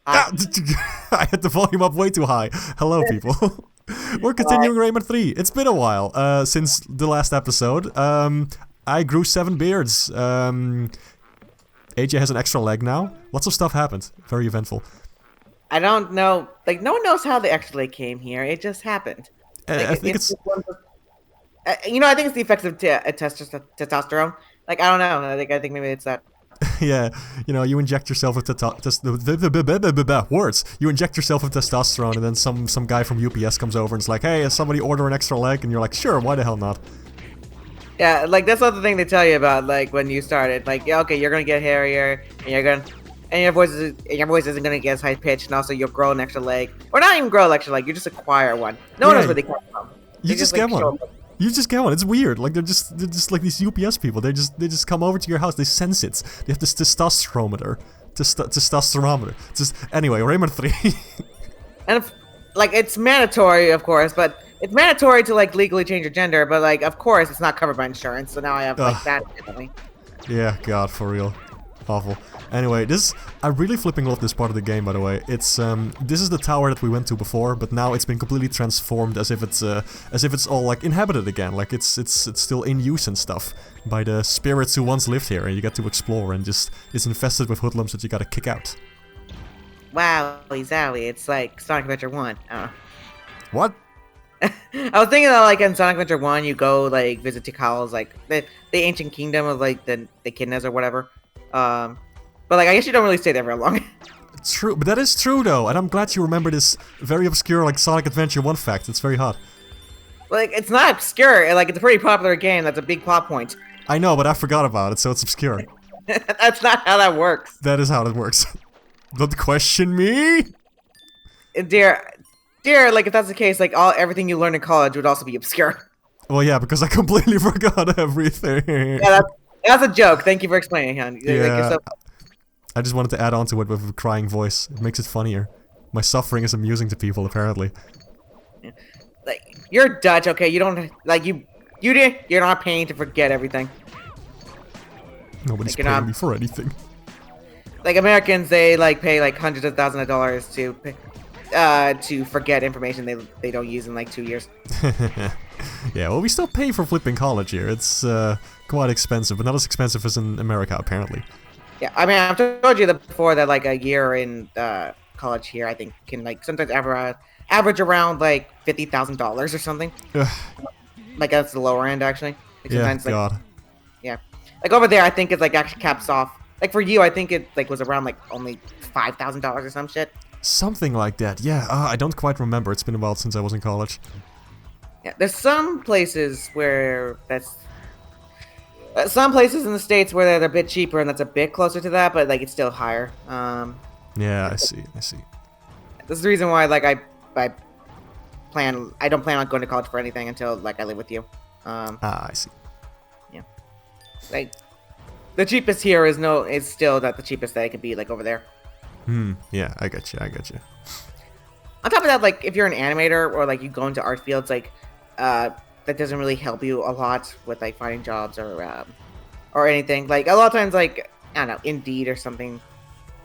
Hi. Ah, I had the volume up way too high. Hello, people. We're continuing Rayman 3. It's been a while since the last episode. I grew 7 beards. AJ has an extra leg now. Lots of stuff happened. Very eventful. I don't know. Like, no one knows how they actually came here. It just happened. Like, I think it's it's just I think it's the effects of testosterone. Like, I don't know. I think maybe it's that. yeah. You inject yourself with words. You inject yourself with testosterone, and then some guy from UPS comes over and is like, "Hey, has somebody order an extra leg?" And you're like, "Sure, why the hell not?" Yeah, like that's not the thing they tell you about. Like when you started, like yeah, okay, you're gonna get hairier, and your voice isn't gonna get as high pitched, and also you'll grow an extra leg, or not even grow an extra leg. You just acquire one. No one knows Yeah, where they come from. you They just like get show one. up. You just get one. It's weird. Like they're just like these UPS people. They just come over to your house. They sense it. They have this testosterometer. Testosterometer. Just anyway, Rayman 3. And like it's mandatory, of course, but it's mandatory to like legally change your gender. But like, of course, it's not covered by insurance. So now I have like Ugh. that. Definitely. Yeah, God, for real. Awful. Anyway, I really flipping love this part of the game, by the way. It's this is the tower that we went to before, but now it's been completely transformed as if it's all like inhabited again, like it's still in use and stuff by the spirits who once lived here, and you get to explore and just it's infested with hoodlums that you gotta kick out. Wow, zowie! It's like Sonic Adventure 1. I don't know. What? I was thinking that like in Sonic Adventure 1, you go like visit Tikal's like the ancient kingdom of like the echidnas or whatever. But like I guess you don't really stay there very long. True, but that is true though, and I'm glad you remember this very obscure like Sonic Adventure 1 fact. It's very hot. Like it's not obscure. Like it's a pretty popular game. That's a big plot point. I know, but I forgot about it, so it's obscure. That's not how that works, That is how it works. Don't question me. dear. Like if that's the case, like everything you learn in college would also be obscure. Well, yeah, because I completely forgot everything. Yeah, that's a joke. Thank you for explaining, hon. Like, Yeah, I just wanted to add on to it with a crying voice. It makes it funnier. My suffering is amusing to people, apparently. like you're Dutch, okay? You don't like you're not paying to forget everything. Nobody's Like, you're paying not- me for anything. Like Americans, they like pay like hundreds of thousands of dollars to forget information they don't use in like 2 years. Yeah, well, we still pay for flipping college here. It's quite expensive, but not as expensive as in America, apparently. Yeah, I mean, I've told you that before that like a year in college here, I think can like sometimes average around like $50,000 or something. Ugh, Like that's the lower end actually. Like, yeah, sometimes like God. yeah, like over there, I think it's like actually caps off. Like for you, I think it like was around like only $5,000 or some shit. Something like that, yeah. I don't quite remember. It's been a while since I was in college. Yeah, there's some places where that's some places in the States where they're a bit cheaper and that's a bit closer to that, but like it's still higher. Yeah, I see. This is the reason why like I don't plan on going to college for anything until like I live with you. I see. Like the cheapest here is still not the cheapest that it could be like over there. Yeah, I got you. On top of that, like if you're an animator or like you go into art fields, like that doesn't really help you a lot with like finding jobs or anything. Like a lot of times, like I don't know, Indeed or something.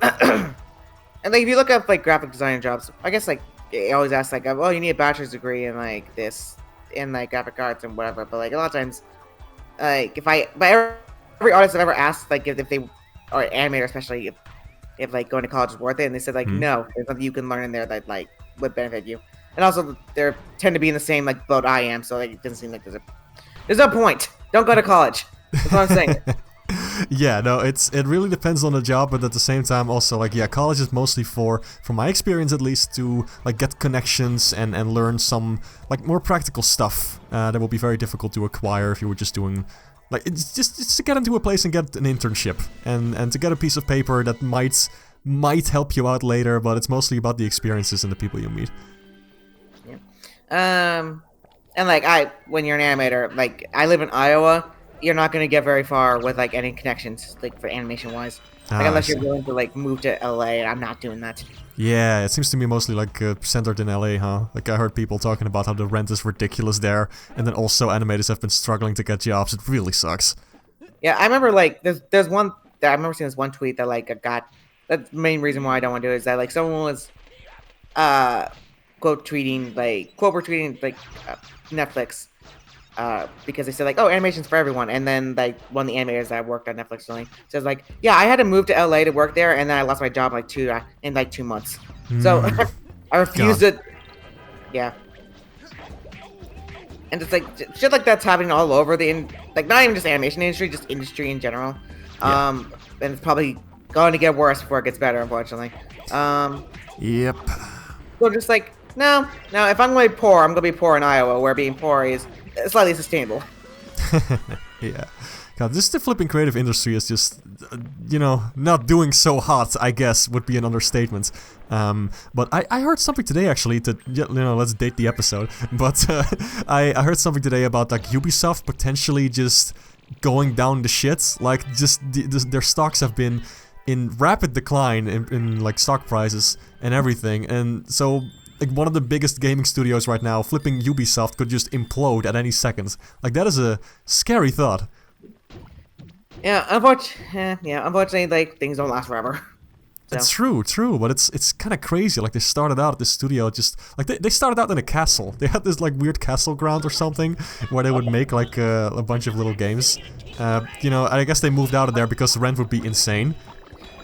And like if you look up like graphic designer jobs, I guess like they always ask like, oh, you need a bachelor's degree in like this in like graphic arts and whatever. But like a lot of times, like every artist I've ever asked, like if they or animator especially if like going to college is worth it, and they said like no, there's nothing you can learn in there that like would benefit you. And also they tend to be in the same like boat I am, so like it doesn't seem like there's no point. Don't go to college. That's what I'm saying. Yeah, no, it really depends on the job, but at the same time also like yeah, college is mostly from my experience at least, to like get connections and learn some like more practical stuff that will be very difficult to acquire if you were just doing like it's to get into a place and get an internship and to get a piece of paper that might help you out later, but it's mostly about the experiences and the people you meet. Yeah. And like when you're an animator, like I live in Iowa, you're not gonna get very far with like any connections like for animation wise. Like unless you're willing to like move to LA, and I'm not doing that. Yeah, it seems to me mostly like centered in LA, huh? Like I heard people talking about how the rent is ridiculous there, and then also animators have been struggling to get jobs. It really sucks. Yeah, I remember like there's one that I remember seeing this one tweet that like that's the main reason why I don't want to do it. Is that like someone was quote tweeting like Netflix because they said like, oh, animation's for everyone, and then like one of the animators that worked at Netflix only says like, yeah, I had to move to LA to work there, and then I lost my job in 2 months. So I refused it. Yeah. And it's like shit like that's happening all over like not even just animation industry, just industry in general. And it's probably going to get worse before it gets better, unfortunately. Yep. So just like no. If I'm going to be poor, I'm going to be poor in Iowa, where being poor is slightly sustainable. Yeah. God, the flipping creative industry is just, not doing so hot, I guess, would be an understatement. But I heard something today, actually, let's date the episode. But I heard something today about, like, Ubisoft potentially just going down the shits. Like, just their stocks have been in rapid decline in like, stock prices and everything. And so, like, one of the biggest gaming studios right now, flipping Ubisoft, could just implode at any second. Like, that is a scary thought. Yeah, unfortunately, like, things don't last forever. So. It's true, but it's kind of crazy. Like, they started out at this studio just like they started out in a castle. They had this like weird castle ground or something where they would make like a bunch of little games. I guess they moved out of there because the rent would be insane.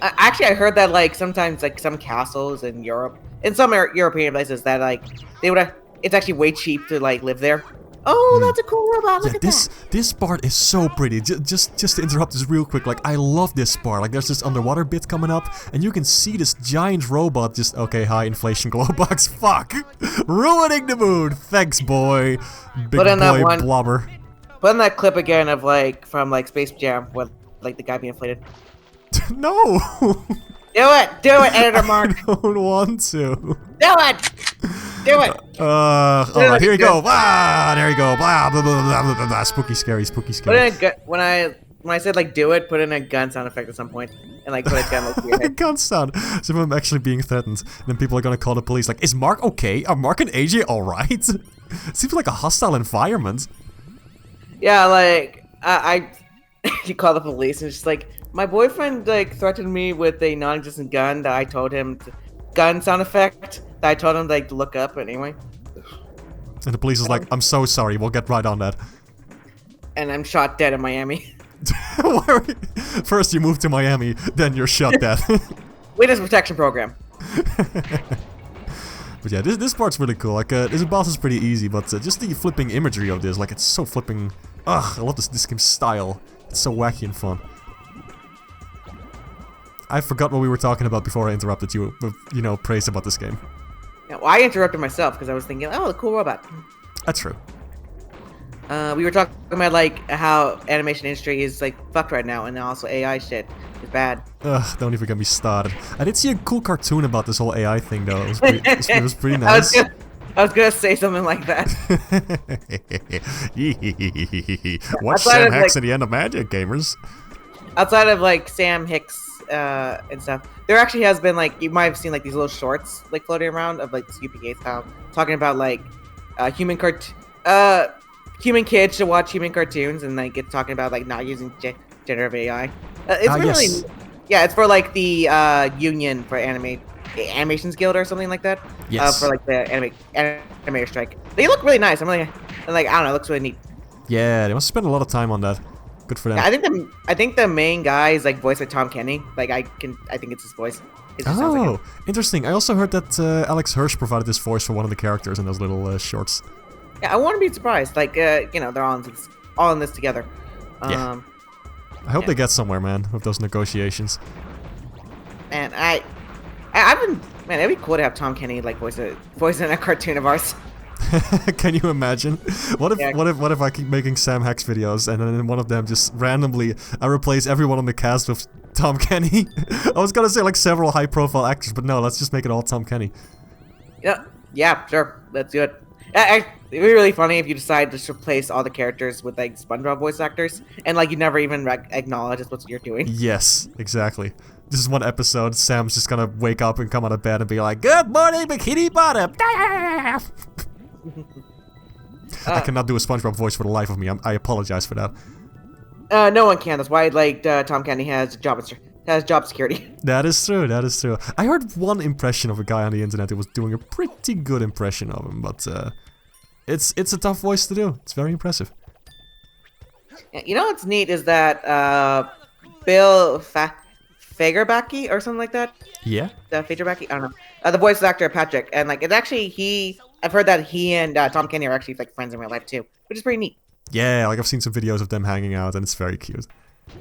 Actually, I heard that like sometimes like some castles in Europe, in some European places, that like it's actually way cheap to like live there. Oh, that's a cool robot. Look at that. This part is so pretty. Just to interrupt this real quick, like, I love this part. Like, there's this underwater bit coming up, and you can see this giant robot just, okay, high inflation glow box. Fuck! Ruining the mood! Thanks, boy. Big boy blobber. Put in that clip again of, like, from, like, Space Jam with, like, the guy being inflated. No! Do it, Editor Mark! I don't want to. Do it! Alright, here you go. Ah, there you go. Blah, blah, blah, blah, blah, blah. Spooky, scary. When I said, like, do it, put in a gun sound effect at some point. And, like, put a gun, like, to your head. Gun sound. So if I'm actually being threatened, then people are gonna call the police, like, is Mark okay? Are Mark and AJ alright? Seems like a hostile environment. Yeah, like, you call the police, and it's just like, my boyfriend, like, threatened me with a non-existent gun that I told him gun sound effect that I told him, like, to look up anyway. And the police is like, I'm so sorry, we'll get right on that. And I'm shot dead in Miami. First you move to Miami, then you're shot dead. Witness protection program. But yeah, this part's really cool. Like, this boss is pretty easy, but just the flipping imagery of this, like, it's so flipping... Ugh, I love this game's style. It's so wacky and fun. I forgot what we were talking about before I interrupted you with, praise about this game. Yeah, well, I interrupted myself because I was thinking, oh, a cool robot. That's true. We were talking about, like, how animation industry is, like, fucked right now, and also AI shit is bad. Ugh, don't even get me started. I did see a cool cartoon about this whole AI thing, though. It was pretty nice. I was gonna say something like that. Watch Sam Hicks at the end of Magic, gamers. Outside of, like, Sam Hicks and stuff, there actually has been, like, you might have seen, like, these little shorts, like, floating around of, like, this UPK style, talking about, like, human kids should watch human cartoons, and, like, it's talking about, like, not using generative AI. It's really, yes. Yeah, it's for, like, the union for Animations Guild or something like that. Yes. For, like, the animator strike. They look really nice. I don't know, it looks really neat. Yeah, they must spend a lot of time on that. Good for them. Yeah, I think the main guy is, like, voiced by Tom Kenny. Like, I think it's his voice. It just sounds like him. Interesting. I also heard that Alex Hirsch provided this voice for one of the characters in those little shorts. Yeah, I want to be surprised. Like, they're all in this together. Yeah. I hope they get somewhere, man, with those negotiations. And it'd be cool to have Tom Kenny, like, voice in a cartoon of ours. Can you imagine? What if I keep making Sam Hicks videos and then in one of them just randomly I replace everyone on the cast with Tom Kenny? I was gonna say like several high-profile actors, but no, let's just make it all Tom Kenny. Yeah, sure, let's do it. It'd be really funny if you decide to replace all the characters with like Spongebob voice actors, and like you never even acknowledge it's what you're doing. Yes, exactly. This is one episode. Sam's just gonna wake up and come out of bed and be like, "Good morning, Bikini Bottom." I cannot do a SpongeBob voice for the life of me. I apologize for that. No one can. That's why, like, Tom Kenny has has job security. That is true, that is true. I heard one impression of a guy on the internet who was doing a pretty good impression of him, but it's a tough voice to do. It's very impressive. You know what's neat is that Bill Fagerbakke or something like that. Yeah? Fagerbakke? I don't know. The voice actor Patrick, and like it's actually I've heard that he and Tom Kenny are actually like friends in real life too, which is pretty neat. Yeah, like I've seen some videos of them hanging out, and it's very cute.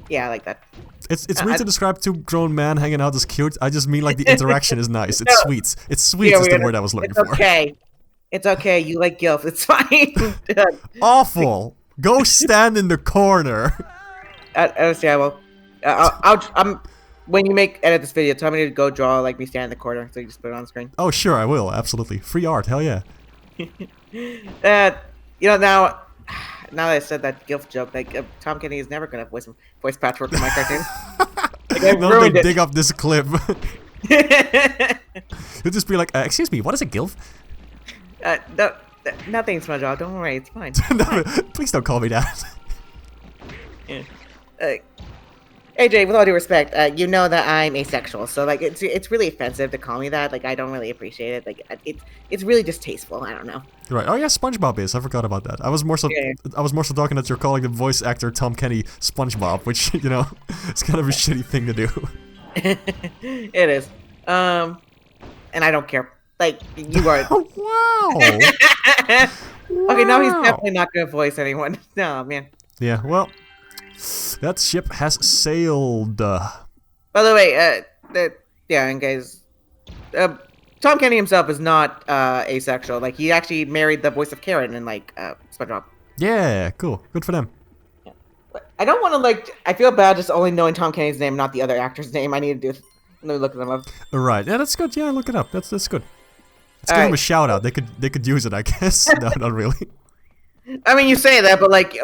Yeah, I like that. It's weird to describe two grown men hanging out as cute. I just mean like the interaction is nice. It's sweet. It's sweet is the word I was looking for. It's okay. It's okay. You like Gilf. It's fine. Awful. Go stand in the corner. Honestly, I will. When you edit this video, tell me to go draw like me stand in the corner, so you just put it on the screen. Oh sure, I will. Absolutely. Free art. Hell yeah. You know now that I said that Gilf joke, like Tom Kenny is never gonna voice Patchwork in my cartoon. Like, no, they dig up this clip. You'll just be like, excuse me, what is a Gilf? No, nothing, SpongeBob. Don't worry, it's fine. No, please don't call me that. Yeah. AJ, with all due respect, you know that I'm asexual, so like it's really offensive to call me that. Like I don't really appreciate it. Like it's really distasteful. I don't know. Right. Oh yeah, SpongeBob is. I forgot about that. I was more so talking that you're calling the voice actor Tom Kenny SpongeBob, which you know, it's kind of a shitty thing to do. It is. And I don't care. Like you are. Wow. Okay, now he's definitely not gonna voice anyone. No, man. Yeah. Well. That ship has sailed. By the way, yeah, and guys, Tom Kenny himself is not asexual. Like he actually married the voice of Karen in like SpongeBob. Yeah, cool. Good for them. Yeah. But I don't want to like. I feel bad just only knowing Tom Kenny's name, not the other actor's name. I need to do. Let me look them up. Right. Yeah, that's good. Yeah, look it up. That's good. Let's give them a shout out. They could use it, I guess. No, not really. I mean, you say that, but like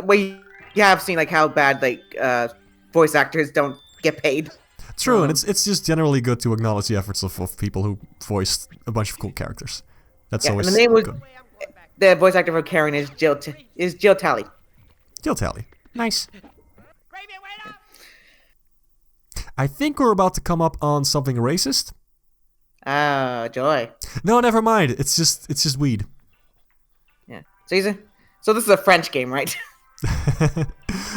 you have seen like how bad like voice actors don't get paid. True, and it's just generally good to acknowledge the efforts of people who voiced a bunch of cool characters. That's always and the name was good. The voice actor for Karen is Jill Talley. Jill Talley. Nice. I think we're about to come up on something racist. Oh, joy. No, never mind. It's just weed. Yeah. So this is a French game, right?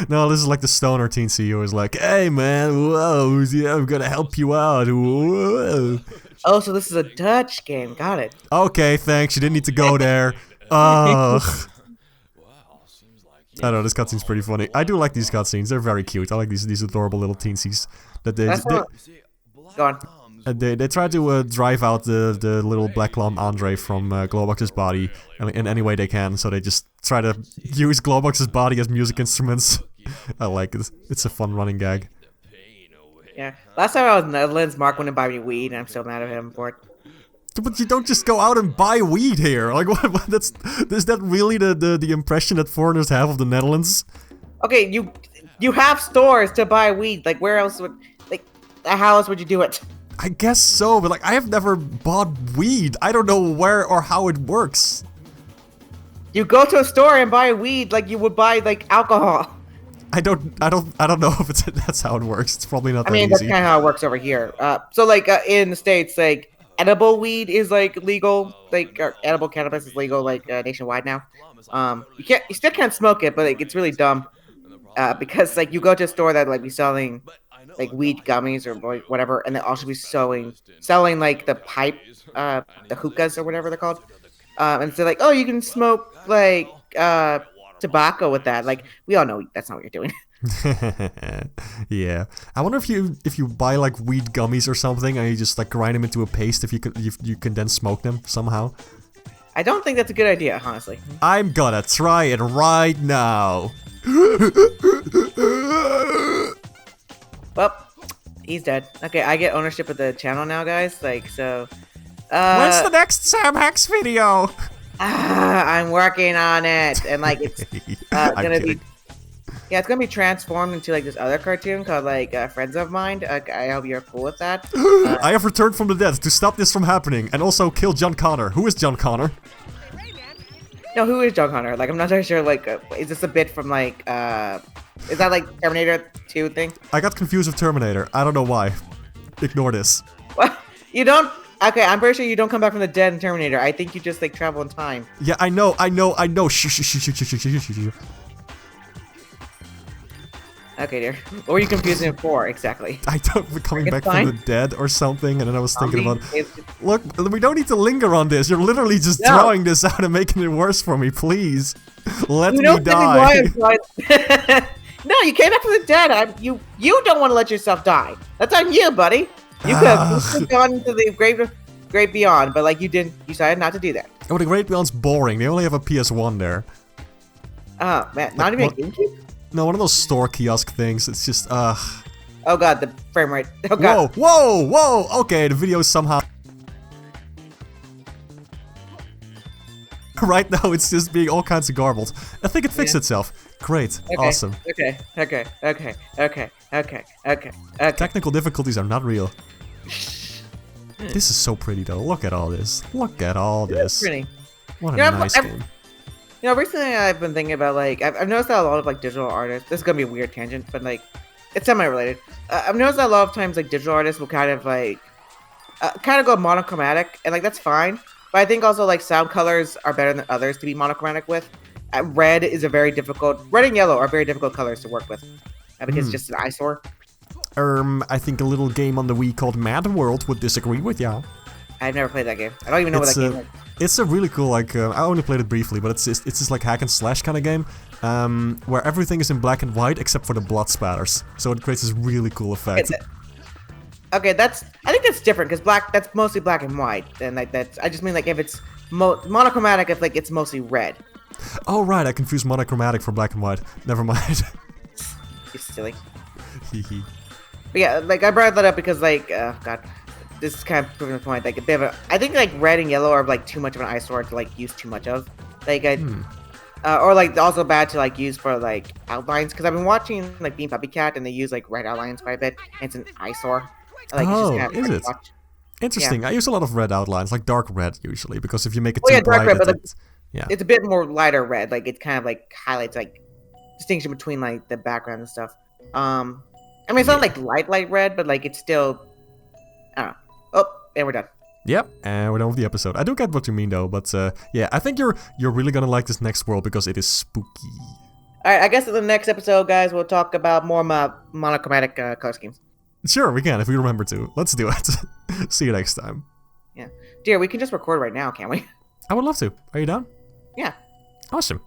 No, this is like the stoner teen CEO is like, hey man, whoa, yeah, I'm gonna help you out. Whoa. Oh, so this is a Dutch game. Got it. Okay, thanks. You didn't need to go there. Ugh. I don't know, this cutscene's pretty funny. I do like these cutscenes. They're very cute. I like these adorable little teensies. Go on. They try to drive out the little black lump Andre from Globox's body in any way they can, so they just try to use Globox's body as music instruments. I like it. It's a fun running gag. Yeah. Last time I was in the Netherlands, Mark wouldn't buy me weed, and I'm still mad at him for it. But you don't just go out and buy weed here. Like, what? Is that really the impression that foreigners have of the Netherlands? Okay, you have stores to buy weed. Like, where else how else would you do it? I guess so, but like I have never bought weed. I don't know where or how it works. You go to a store and buy weed like you would buy like alcohol. I don't know if that's how it works. It's probably not that easy. That's kind of how it works over here. So like in the States, like edible weed is like legal, like or edible cannabis is legal like nationwide now. You still can't smoke it, but like it's really dumb. Because like you go to a store that like be selling like weed gummies or whatever, and they also be selling like the pipe, the hookahs or whatever they're called. And so like, oh, you can smoke like tobacco with that. Like we all know that's not what you're doing. Yeah, I wonder if you buy like weed gummies or something and you just like grind them into a paste, if you can then smoke them somehow. I don't think that's a good idea, honestly. I'm gonna try it right now. Well, he's dead. Okay, I get ownership of the channel now, guys. Like, so... When's the next Sam Hacks video? I'm working on it. And, like, it's gonna be... Yeah, it's gonna be transformed into, like, this other cartoon called, like, Friends of Mine. I hope you're cool with that. I have returned from the dead to stop this from happening. And also kill John Connor. Who is John Connor? No, who is John Connor? Like, I'm not sure. Like, is this a bit from like, is that like Terminator 2 thing? I got confused with Terminator. I don't know why. Ignore this. What? You don't? Okay, I'm pretty sure you don't come back from the dead in Terminator. I think you just like travel in time. Yeah, I know. Shh, shh, shh, shh, shh, shh, shh, shh. Okay, dear. What were you confusing it for exactly? I don't coming back from the dead or something, and then I was thinking about. Look, we don't need to linger on this. You're literally just drawing this out and making it worse for me. Please, let me die. No, you came back from the dead. You don't want to let yourself die. That's on you, buddy. You could have gone into the great beyond, but like you didn't. You decided not to do that. Oh, the Great Beyond's boring. They only have a PS1 there. Oh man, not even a GameCube. No, one of those store kiosk things. It's just, Oh god, the frame rate. Oh god. Whoa! Okay, the video is somehow... Right now, it's just being all kinds of garbled. I think it fixed itself. Great. Okay. Awesome. Okay. Technical difficulties are not real. This is so pretty, though. Look at all this. Look at all this. It's pretty. What a nice game. You know, recently I've been thinking about, like, I've noticed that a lot of, like, digital artists, this is gonna be a weird tangent, but, like, it's semi-related. I've noticed that a lot of times, like, digital artists will kind of, like, go monochromatic, and, like, that's fine. But I think also, like, sound colors are better than others to be monochromatic with. Red and yellow are very difficult colors to work with, because it's just an eyesore. I think a little game on the Wii called Mad World would disagree with ya. I've never played that game. I don't even know what that game is. It's a really cool, like, I only played it briefly, but it's just like hack and slash kind of game, where everything is in black and white except for the blood spatters. So it creates this really cool effect. Okay, I think that's different, because that's mostly black and white, and like I just mean like if it's monochromatic, if like it's mostly red. Oh right, I confused monochromatic for black and white. Never mind. You silly. Hehe. But yeah, like I brought that up because like, god. This is kind of proving the point. Like a bit of I think like red and yellow are like too much of an eyesore to like use too much of. Like or like also bad to like use for like outlines. Because I've been watching like Bean Puppy Cat and they use like red outlines quite a bit. And it's an eyesore. Like, is it? Interesting. Yeah. I use a lot of red outlines, like dark red usually, because if you make it too dark bright, red, but like, it's a bit more lighter red. Like it kind of like highlights like distinction between like the background and stuff. I mean it's not like light red, but like it's still. I don't know. Oh, and we're done. Yep, and we're done with the episode. I do get what you mean though, but yeah, I think you're really gonna like this next world because it is spooky. Alright, I guess in the next episode, guys, we'll talk about more monochromatic color schemes. Sure, we can, if we remember to. Let's do it. See you next time. Yeah. Dear, we can just record right now, can't we? I would love to. Are you down? Yeah. Awesome.